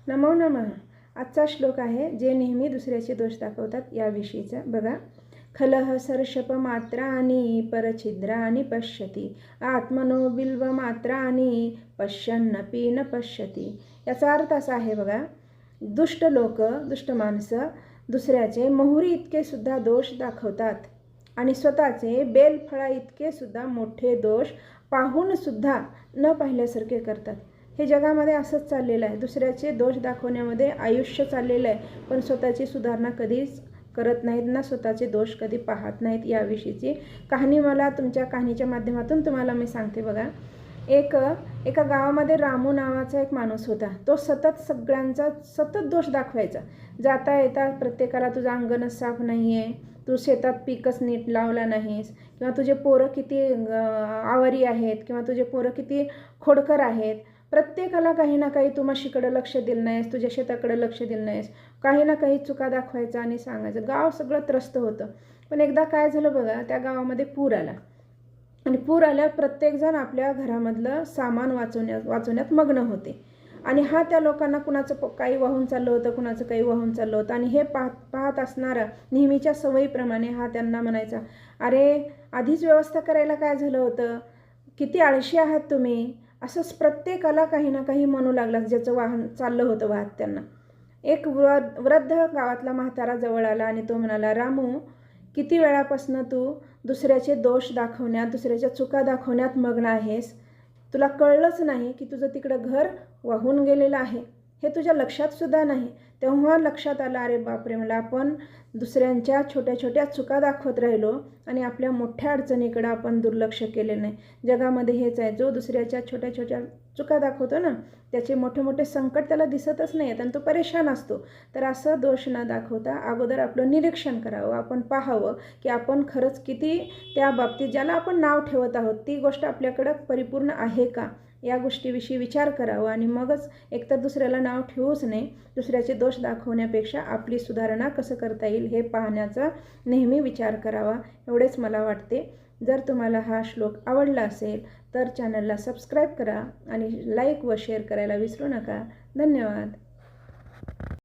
नमो नमः. आजचा श्लोक आहे जे नेहमी दुसऱ्याचे दोष दाखवतात याविषयीचा. बघा, खलह सर्षपमात्राणि परछिद्राणि पश्यति आत्मनो बिल्वमात्राणि पश्यन्नपि न पश्यति. याचा अर्थ असा आहे बघा, दुष्ट लोक, दुष्ट माणसं दुसऱ्याचे मोहरी इतके सुद्धा दोष दाखवतात आणि स्वतःचे बेलफळा इतके सुद्धा मोठे दोष पाहून सुद्धा न पाहिल्यासारखे करतात. हे जगामध्ये असंच चाललेलं आहे. दुसऱ्याचे दोष दाखवण्यामध्ये आयुष्य चाललेलं आहे, पण स्वतःची सुधारणा कधीच करत नाहीत ना, स्वतःचे दोष कधी पाहत नाहीत. याविषयीची कहाणी मला तुमच्या कहाणीच्या माध्यमातून तुम्हाला मी सांगते. बघा, एका गावामध्ये रामू नावाचा एक माणूस होता. तो सगळ्यांचा दोष दाखवायचा. जाता येता प्रत्येकाला तुझं अंगणच साफ नाही आहे, तू शेतात पीकच नीट लावला नाहीस, किंवा तुझे पोरं किती आवारी आहेत, किंवा तुझे पोरं किती खोडकर आहेत. प्रत्येकाला काही ना काही तू म्हशीकडे लक्ष दिलं नाहीस, तुझ्या शेताकडे लक्ष दिलं नाहीस, काही ना काही चुका दाखवायचा आणि सांगायचं. गाव सगळं त्रस्त होतं. पण एकदा काय झालं बघा, त्या गावामध्ये पूर आला आणि पूर आल्यावर प्रत्येकजण आपल्या घरामधलं सामान वाचवण्यात मग्न होते. आणि हा त्या लोकांना कुणाचं काही वाहून चाललं होतं, कुणाचं काही वाहून चाललं होतं. आणि हे पाहत असणारा नेहमीच्या सवयीप्रमाणे हा त्यांना म्हणायचा, अरे आधीच व्यवस्था करायला काय झालं होतं, किती आळशी आहात तुम्ही. असंच प्रत्येकाला काही ना काही म्हणू लागला ज्याचं वाहन चाललं होतं वाहत त्यांना. एक वृद्ध गावातला म्हातारा जवळ आला आणि तो म्हणाला, रामू, किती वेळापासून तू दुसऱ्याचे दोष दाखवण्यात, दुसऱ्याच्या चुका दाखवण्यात मग्न आहेस. तुला कळलंच नाही की तुझं तिकडं घर वाहून गेलेलं आहे, हे तुझ्या लक्षात सुद्धा नाही. तेव्हा लक्षात आलं, अरे बापरे, मला आपण दुसऱ्यांच्या छोट्या छोट्या चुका दाखवत राहिलो आणि आपल्या मोठ्या अडचणीकडं आपण दुर्लक्ष केले नाही. जगामध्ये हेच आहे, जो दुसऱ्याच्या छोट्या छोट्या चुका दाखवतो ना, त्याचे मोठे मोठे संकट त्याला दिसतच नाही आणि तो परेशान असतो. तर असं दोष न दाखवता अगोदर आपलं निरीक्षण करावं. आपण पाहावं की आपण खरंच किती त्या बाबतीत ज्याला आपण नाव ठेवत आहोत ती गोष्ट आपल्याकडं परिपूर्ण आहे का, या गोष्टीविषयी विचार करावा. आणि मगच एकतर दुसऱ्याला नाव ठेवूच नाही, दुसऱ्याचे दोष दाखवण्यापेक्षा आपली सुधारणा कसं करता येईल हे पाहण्याचा नेहमी विचार करावा, एवढेच मला वाटते. जर तुम्हाला हा श्लोक आवडला असेल तर चॅनलला सबस्क्राईब करा आणि लाईक व शेअर करायला विसरू नका. धन्यवाद.